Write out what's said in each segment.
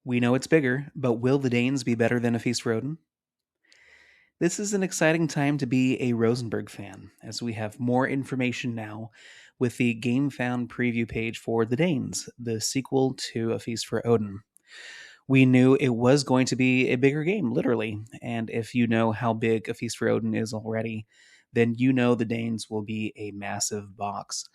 We know it's bigger, but will the Danes be better than a Feast for Odin? This is an exciting time to be a Rosenberg fan, as we have more information now with the Gamefound preview page for The Danes, the sequel to A Feast for Odin. We knew it was going to be a bigger game, literally, and if you know how big A Feast for Odin is already, then you know The Danes will be a massive box.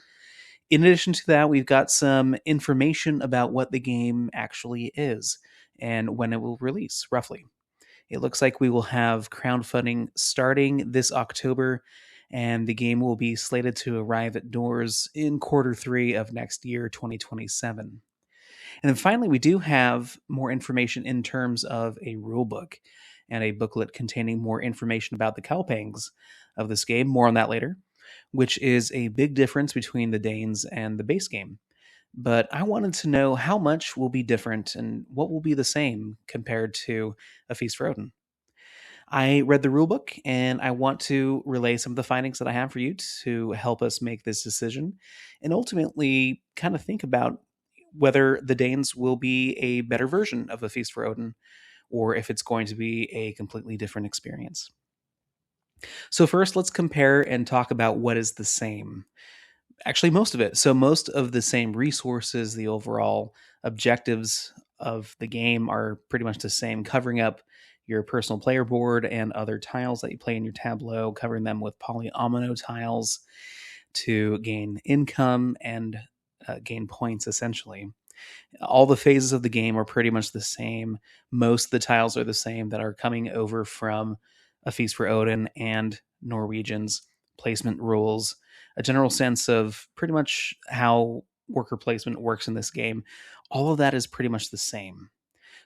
In addition to that, we've got some information about what the game actually is and when it will release, roughly. It looks like we will have crowdfunding starting this October, and the game will be slated to arrive at doors in quarter three of next year, 2027. And then finally, we do have more information in terms of a rulebook and a booklet containing more information about the cowpangs of this game. More on that later, which is a big difference between the Danes and the base game. But I wanted to know how much will be different and what will be the same compared to A Feast for Odin. I read the rulebook and I want to relay some of the findings that I have for you to help us make this decision and ultimately kind of think about whether the Danes will be a better version of A Feast for Odin or if it's going to be a completely different experience. So, first, let's compare and talk about what is the same. Actually, most of it. So, most of the same resources, the overall objectives of the game are pretty much the same, covering up your personal player board and other tiles that you play in your tableau, covering them with polyomino tiles to gain income and gain points, essentially. All the phases of the game are pretty much the same. Most of the tiles are the same that are coming over from A Feast for Odin and Norwegians, placement rules, a general sense of pretty much how worker placement works in this game. All of that is pretty much the same.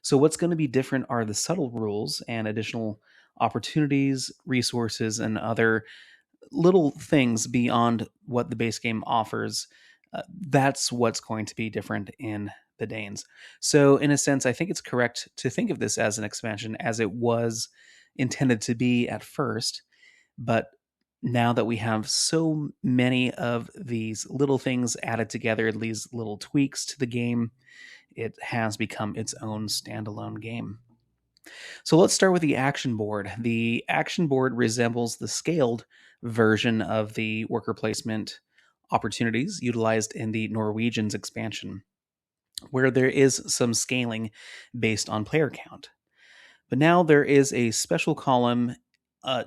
So, what's going to be different are the subtle rules and additional opportunities, resources, and other little things beyond what the base game offers. That's what's going to be different in the Danes. So, in a sense, I think it's correct to think of this as an expansion as it was intended to be at first. But now that we have so many of these little things added together, these little tweaks to the game, it has become its own standalone game. So let's start with the action board. The action board resembles the scaled version of the worker placement opportunities utilized in the Norwegians expansion, where there is some scaling based on player count. But now there is a special column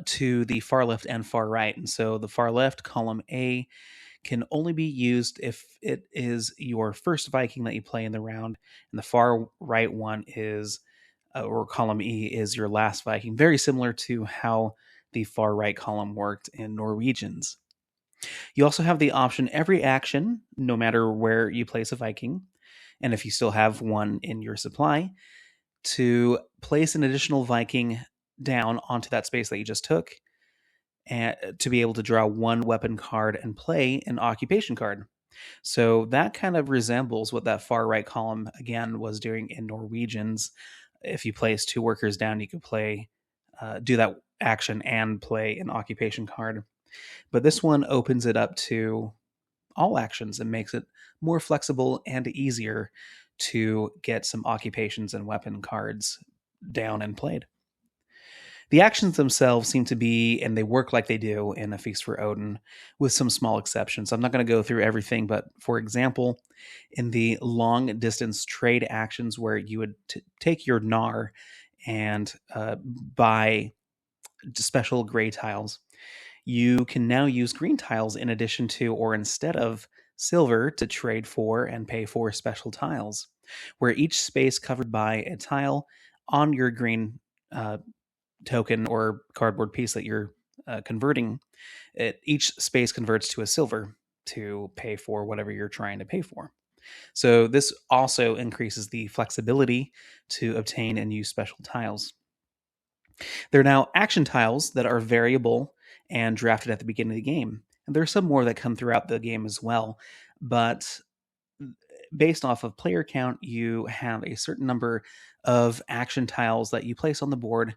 to the far left and far right. And so the far left, column A, can only be used if it is your first Viking that you play in the round, and the far right one is, or column E, is your last Viking. Very similar to how the far right column worked in Norwegians. You also have the option every action, no matter where you place a Viking, and if you still have one in your supply, to place an additional Viking down onto that space that you just took, and to be able to draw one weapon card and play an occupation card. So that kind of resembles what that far right column again was doing in Norwegians. If you place two workers down, you could do that action and play an occupation card. But this one opens it up to all actions and makes it more flexible and easier to get some occupations and weapon cards down and played. The actions themselves seem to be, and they work like they do in A Feast for Odin, with some small exceptions. I'm not going to go through everything, but for example, in the long distance trade actions where you would take your Gnar and buy special gray tiles, you can now use green tiles in addition to or instead of silver to trade for and pay for special tiles, where each space covered by a tile on your green token or cardboard piece that you're converting, each space converts to a silver to pay for whatever you're trying to pay for. So this also increases the flexibility to obtain and use special tiles. There are now action tiles that are variable and drafted at the beginning of the game. And there are some more that come throughout the game as well. But based off of player count, you have a certain number of action tiles that you place on the board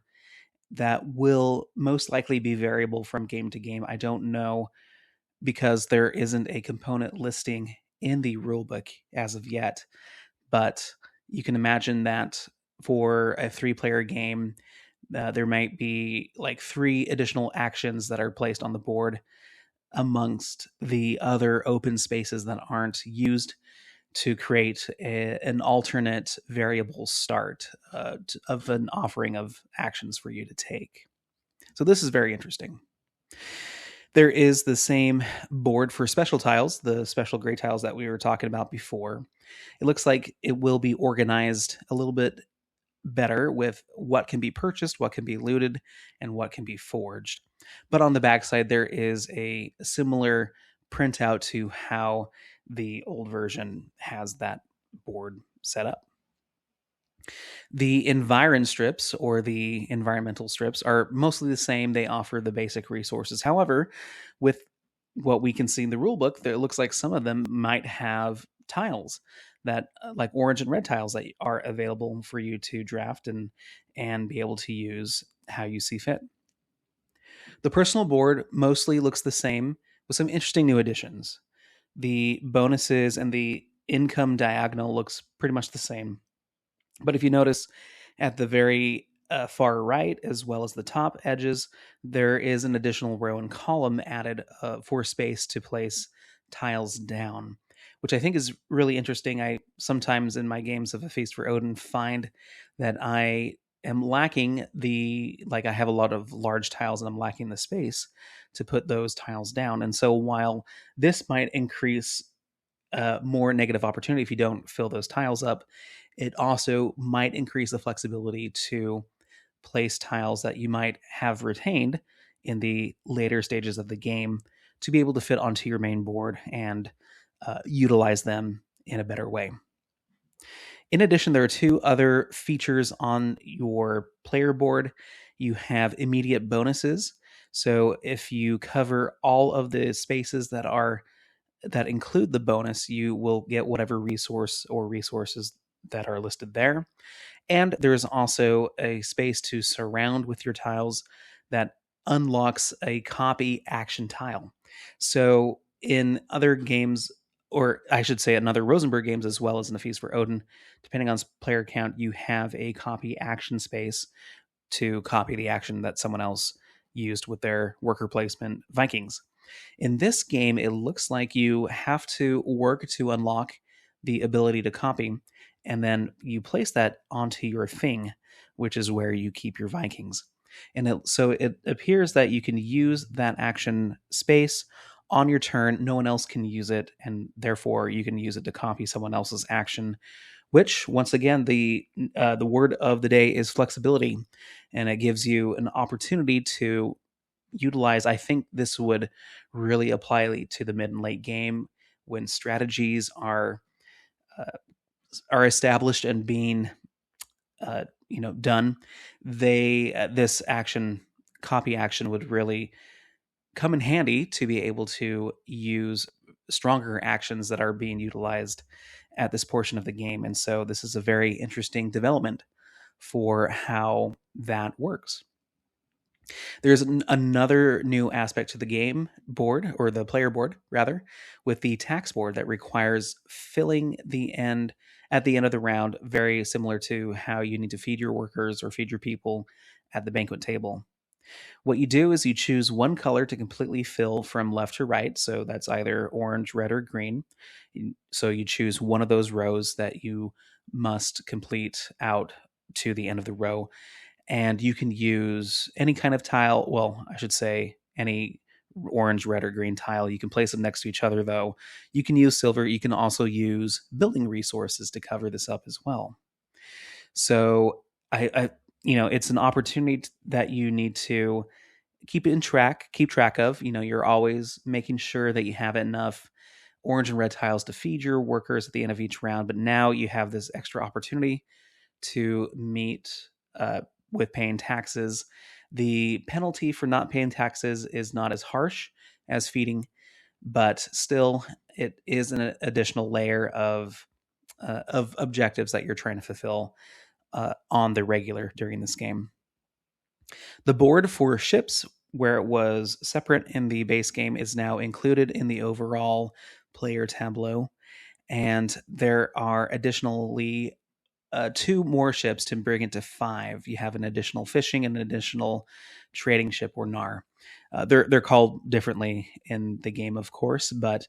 that will most likely be variable from game to game. I don't know because there isn't a component listing in the rulebook as of yet, but you can imagine that for a 3-player game, there might be like 3 additional actions that are placed on the board amongst the other open spaces that aren't used to create an alternate variable start of an offering of actions for you to take. So this is very interesting. There is the same board for special tiles, the special gray tiles that we were talking about before. It looks like it will be organized a little bit better with what can be purchased, what can be looted, and what can be forged. But on the backside, there is a similar printout to how the old version has that board set up. The environ strips or the environmental strips are mostly the same. They offer the basic resources. However, with what we can see in the rulebook, it looks like some of them might have tiles that, like orange and red tiles, that are available for you to draft and be able to use how you see fit. The personal board mostly looks the same with some interesting new additions. The bonuses and the income diagonal looks pretty much the same. But if you notice at the very far right, as well as the top edges, there is an additional row and column added for space to place tiles down, which I think is really interesting. I sometimes in my games of A Feast for Odin find that I am lacking I have a lot of large tiles and I'm lacking the space to put those tiles down. And so while this might increase more negative opportunity if you don't fill those tiles up, it also might increase the flexibility to place tiles that you might have retained in the later stages of the game to be able to fit onto your main board and utilize them in a better way. In addition, there are 2 other features on your player board. You have immediate bonuses. So if you cover all of the spaces that include the bonus, you will get whatever resource or resources that are listed there. And there's also a space to surround with your tiles that unlocks a copy action tile. So in other games, or I should say in other Rosenberg games as well as in A Feast for Odin, depending on player count, you have a copy action space to copy the action that someone else used with their worker placement Vikings. In this game, it looks like you have to work to unlock the ability to copy, and then you place that onto your thing, which is where you keep your Vikings. And so it appears that you can use that action space on your turn. No one else can use it, and therefore you can use it to copy someone else's action. Which, once again, the word of the day is flexibility, and it gives you an opportunity to utilize. I think this would really apply to the mid and late game when strategies are established and being done. This copy action would really come in handy to be able to use stronger actions that are being utilized at this portion of the game. And so this is a very interesting development for how that works. There's another new aspect to the game board, or the player board rather, with the tax board that requires filling the end at the end of the round, very similar to how you need to feed your workers or feed your people at the banquet table. What you do is you choose one color to completely fill from left to right, so that's either orange, red, or green. So you choose one of those rows that you must complete out to the end of the row, and you can use any kind of tile. Well, I should say any orange, red, or green tile. You can place them next to each other, though. You can use silver. You can also use building resources to cover this up as well. So it's an opportunity that you need to keep track of. You're always making sure that you have enough orange and red tiles to feed your workers at the end of each round. But now you have this extra opportunity to meet with paying taxes. The penalty for not paying taxes is not as harsh as feeding, but still, it is an additional layer of objectives that you're trying to fulfill on the regular during this game. The board for ships, where it was separate in the base game, is now included in the overall player tableau, and there are additionally two more ships to bring it to five. You have an additional fishing and an additional trading ship or nar. They're called differently in the game, of course, but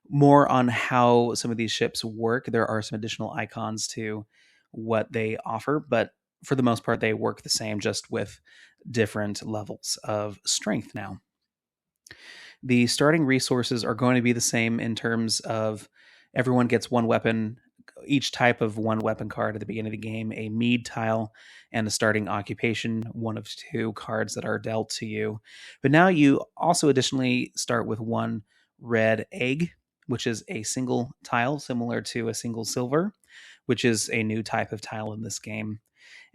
more on how some of these ships work. There are some additional icons to what they offer, but for the most part, they work the same, just with different levels of strength now. The starting resources are going to be the same in terms of everyone gets one weapon, each type of one weapon card at the beginning of the game, a mead tile, and a starting occupation, one of two cards that are dealt to you. But now you also additionally start with one red egg, which is a single tile similar to a single silver, which is a new type of tile in this game.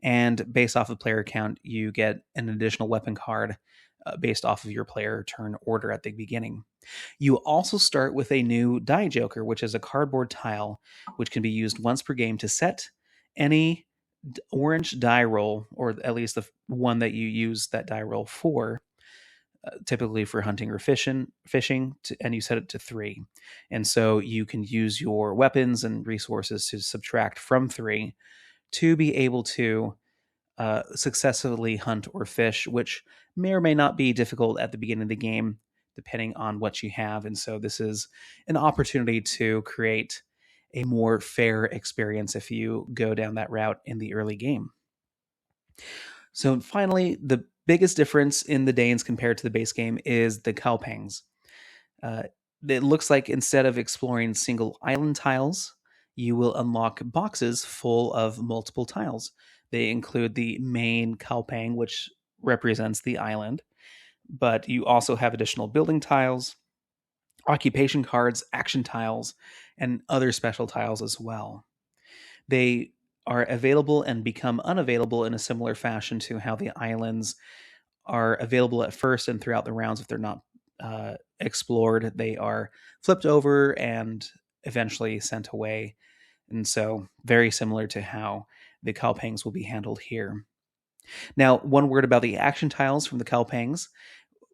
And based off of player count, you get an additional weapon card based off of your player turn order at the beginning. You also start with a new die joker, which is a cardboard tile, which can be used once per game to set any orange die roll, or at least the one that you use that die roll for, typically for hunting or fishing, and you set it to 3. And so you can use your weapons and resources to subtract from 3 to be able to successfully hunt or fish, which may or may not be difficult at the beginning of the game, depending on what you have. And so this is an opportunity to create a more fair experience if you go down that route in the early game. So finally, the biggest difference in the Danes compared to the base game is the Kalpangs. It looks like instead of exploring single island tiles, you will unlock boxes full of multiple tiles. They include the main Kalpang, which represents the island, but you also have additional building tiles, occupation cards, action tiles, and other special tiles as well. They are available and become unavailable in a similar fashion to how the islands are available at first and throughout the rounds. If they're not explored, they are flipped over and eventually sent away. And so very similar to how the Kalpangs will be handled here. Now, one word about the action tiles from the Kalpangs.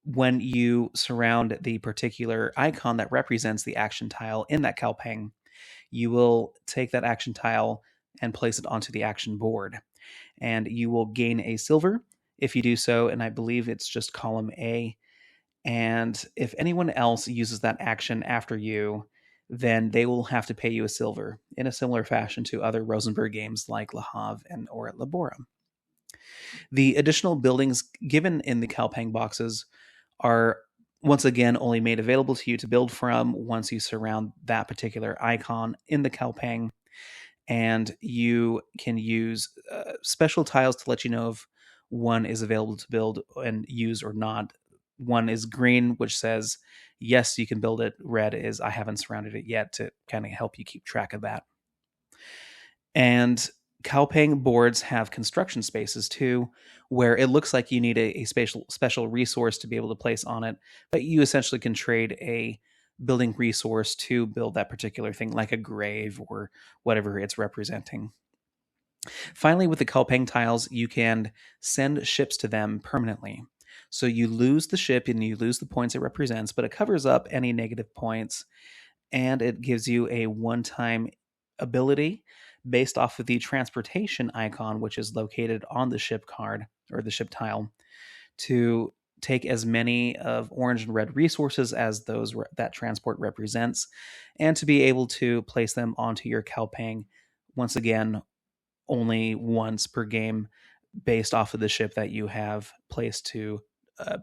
When you surround the particular icon that represents the action tile in that Kalpang, you will take that action tile and place it onto the action board. And you will gain a silver if you do so, and I believe it's just column A. And if anyone else uses that action after you, then they will have to pay you a silver in a similar fashion to other Rosenberg games like Le Havre and or Labora. The additional buildings given in the Kalpang boxes are once again only made available to you to build from once you surround that particular icon in the Kalpang, and you can use special tiles to let you know if one is available to build and use or not. One is green, which says yes, you can build it. Red is I haven't surrounded it yet, to kind of help you keep track of that. And Kalpang boards have construction spaces too, where it looks like you need a special resource to be able to place on it, but you essentially can trade a building resource to build that particular thing, like a grave or whatever it's representing. Finally, with the Kalpang tiles, you can send ships to them permanently. So you lose the ship and you lose the points it represents, but it covers up any negative points, and it gives you a one-time ability based off of the transportation icon, which is located on the ship card or the ship tile, to take as many of orange and red resources as those that transport represents, and to be able to place them onto your Kalpang, once again, only once per game, based off of the ship that you have placed to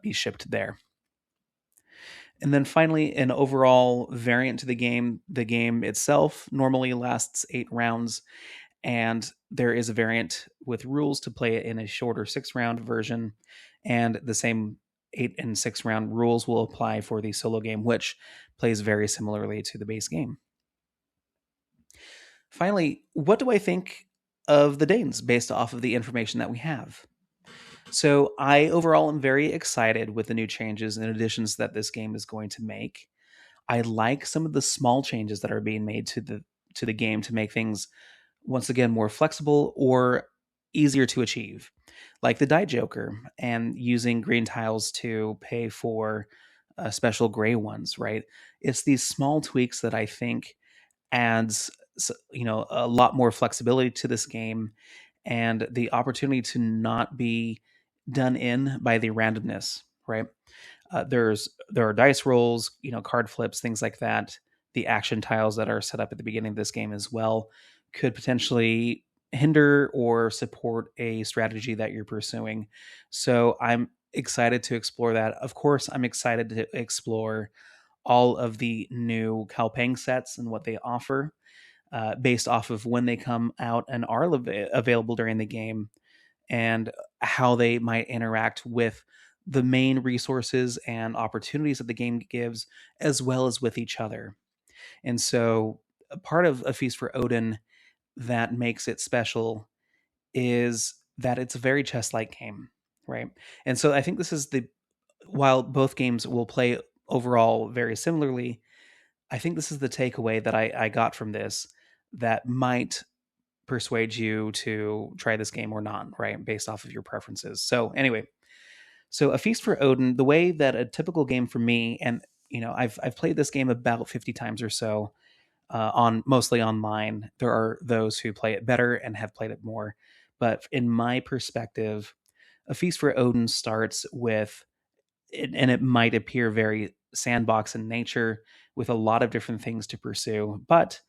be shipped there. And then finally, an overall variant to the game itself normally lasts 8 rounds, and there is a variant with rules to play it in a shorter 6-round version, and the same 8 and 6 round rules will apply for the solo game, which plays very similarly to the base game. Finally, what do I think of the Danes based off of the information that we have? So I overall am very excited with the new changes and additions that this game is going to make. I like some of the small changes that are being made to the game to make things once again more flexible or easier to achieve, like the die joker and using green tiles to pay for special gray ones, right? It's these small tweaks that I think adds a lot more flexibility to this game, and the opportunity to not be done in by the randomness, right? There are dice rolls, card flips, things like that. The action tiles that are set up at the beginning of this game as well could potentially hinder or support a strategy that you're pursuing. So I'm excited to explore that. Of course, I'm excited to explore all of the new Kalpang sets and what they offer, based off of when they come out and are available during the game, and how they might interact with the main resources and opportunities that the game gives, as well as with each other. And so, a part of A Feast for Odin that makes it special is that it's a very chess like game, right? And so, I think this is while both games will play overall very similarly, I think this is the takeaway that I got from this that might persuade you to try this game or not, right? Based off of your preferences. So, anyway, so A Feast for Odin, the way that a typical game for me, and I've played this game about 50 times or so, on mostly online. There are those who play it better and have played it more, but in my perspective, A Feast for Odin starts with, and it might appear very sandbox in nature with a lot of different things to pursue, but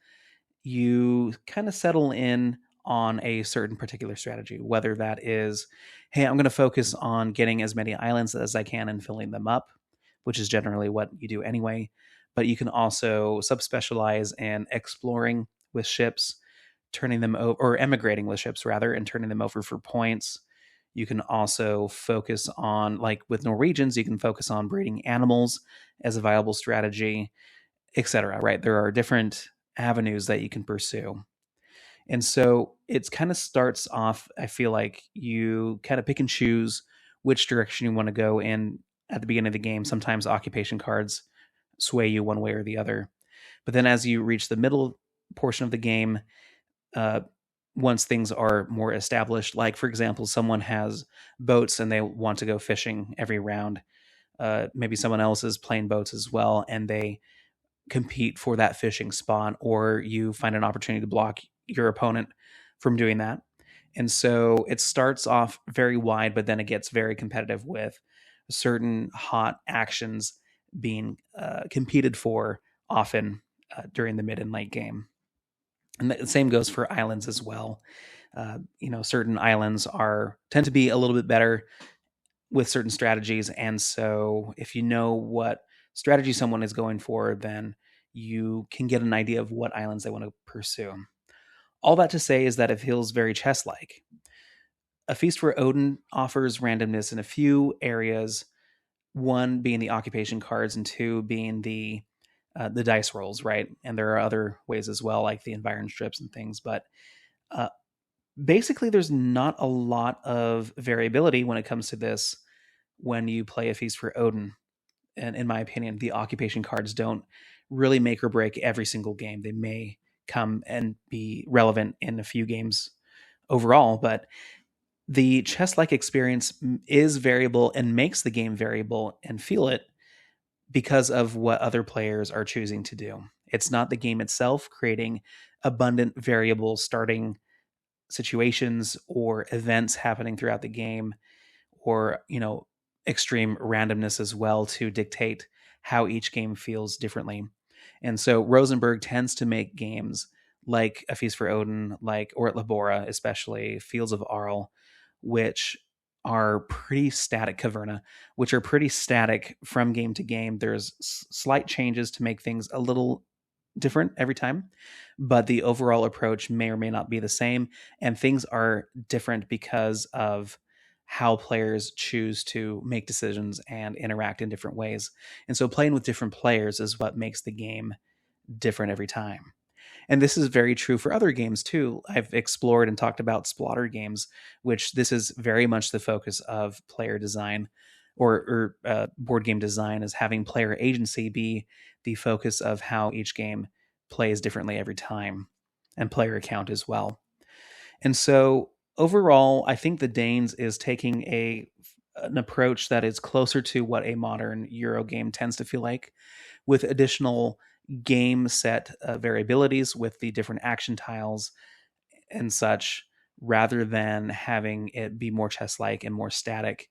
you kind of settle in on a certain particular strategy, whether that is, hey, I'm going to focus on getting as many islands as I can and filling them up, which is generally what you do anyway. But you can also subspecialize in exploring with ships, turning them over, or emigrating with ships rather, and turning them over for points. You can also focus on, like with Norwegians, you can focus on breeding animals as a viable strategy, etc. Right? There are different avenues that you can pursue. And so it's kind of starts off, I feel like you kind of pick and choose which direction you want to go in at the beginning of the game. Sometimes occupation cards sway you one way or the other. But then as you reach the middle portion of the game, uh, once things are more established, like for example, someone has boats and they want to go fishing every round. Maybe someone else is playing boats as well, and they compete for that fishing spot, or you find an opportunity to block your opponent from doing that. And so it starts off very wide, but then it gets very competitive with certain hot actions being competed for often during the mid and late game. And the same goes for islands as well. Certain islands tend to be a little bit better with certain strategies. And so if you know what strategy someone is going for, then you can get an idea of what islands they want to pursue. All that to say is that it feels very chess like. A Feast for Odin offers randomness in a few areas, one being the occupation cards, and two being the dice rolls, right? And there are other ways as well, like the environment strips and things. But uh, basically, there's not a lot of variability when it comes to this when you play A Feast for Odin. And in my opinion, the occupation cards don't really make or break every single game. They may come and be relevant in a few games overall, but the chess like experience is variable and makes the game variable and feel it because of what other players are choosing to do. It's not the game itself creating abundant variable starting situations or events happening throughout the game, or extreme randomness as well to dictate how each game feels differently. And so Rosenberg tends to make games like A Feast for Odin, like Ort Labora, especially Fields of Arl, which are pretty static, Caverna, which are pretty static from game to game. There's slight changes to make things a little different every time, but the overall approach may or may not be the same. And things are different because of how players choose to make decisions and interact in different ways. And so playing with different players is what makes the game different every time. And this is very true for other games too. I've explored and talked about Splotter games, which this is very much the focus of player design, or board game design, is having player agency be the focus of how each game plays differently every time, and player account as well. And so overall, I think the Danes is taking an approach that is closer to what a modern Euro game tends to feel like, with additional game set variabilities with the different action tiles and such, rather than having it be more chess like and more static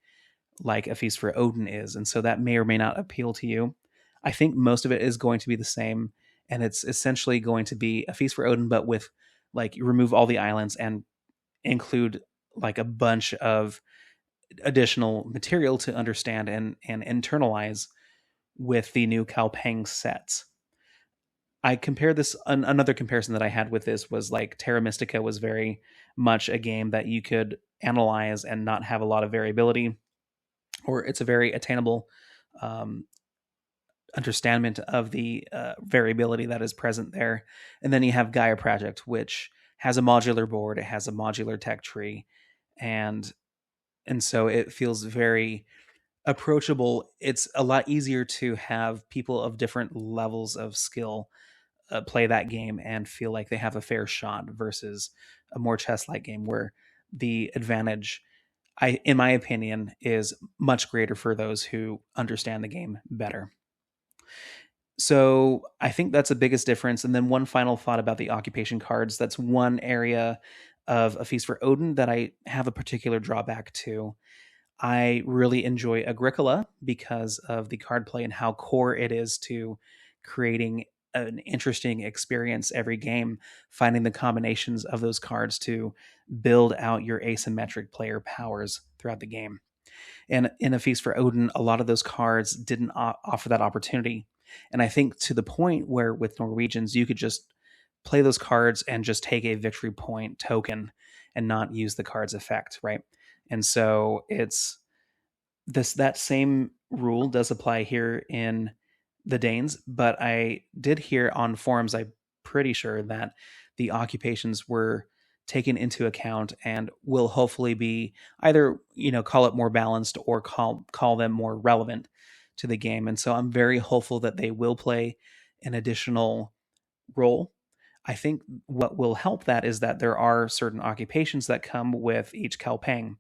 like A Feast for Odin is. And so that may or may not appeal to you. I think most of it is going to be the same, and it's essentially going to be A Feast for Odin, but with like you remove all the islands and include like a bunch of additional material to understand and internalize with the new Kalpang sets. I compare this. Another comparison that I had with this was like Terra Mystica was very much a game that you could analyze and not have a lot of variability, or it's a very attainable um, understanding of the variability that is present there. And then you have Gaia Project, which has a modular board, it has a modular tech tree, and so it feels very approachable. It's a lot easier to have people of different levels of skill play that game and feel like they have a fair shot versus a more chess-like game where the advantage, in my opinion, is much greater for those who understand the game better. So I think that's the biggest difference. And then one final thought about the occupation cards. That's one area of A Feast for Odin that I have a particular drawback to. I really enjoy Agricola because of the card play and how core it is to creating an interesting experience every game, finding the combinations of those cards to build out your asymmetric player powers throughout the game. And in A Feast for Odin, a lot of those cards didn't offer that opportunity. And I think to the point where with Norwegians, you could just play those cards and just take a victory point token and not use the card's effect, right? And so it's that same rule does apply here in the Danes, but I did hear on forums, I'm pretty sure that the occupations were taken into account and will hopefully be either, call it more balanced or call them more relevant to the game. And so I'm very hopeful that they will play an additional role. I think what will help that is that there are certain occupations that come with each Kalpang,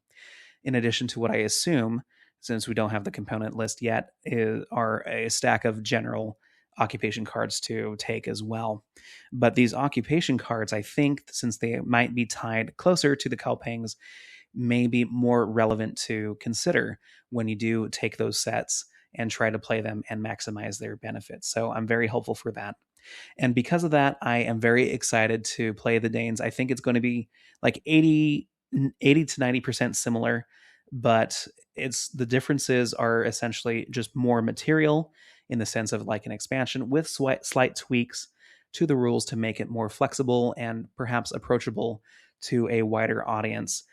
in addition to what I assume, since we don't have the component list yet, are a stack of general occupation cards to take as well. But these occupation cards, I think, since they might be tied closer to the Kalpangs, may be more relevant to consider when you do take those sets and try to play them and maximize their benefits. So I'm very hopeful for that. And because of that, I am very excited to play the Danes. I think it's going to be like 80 to 90% similar, but it's the differences are essentially just more material in the sense of like an expansion with slight tweaks to the rules to make it more flexible and perhaps approachable to a wider audience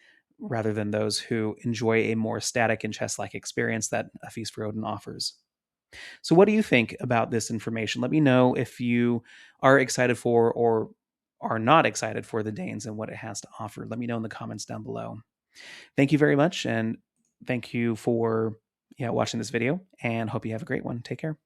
rather than those who enjoy a more static and chess-like experience that A Feast for Odin offers. So what do you think about this information? Let me know if you are excited for or are not excited for the Danes and what it has to offer. Let me know in the comments down below. Thank you very much, and thank you for watching this video, and hope you have a great one. Take care.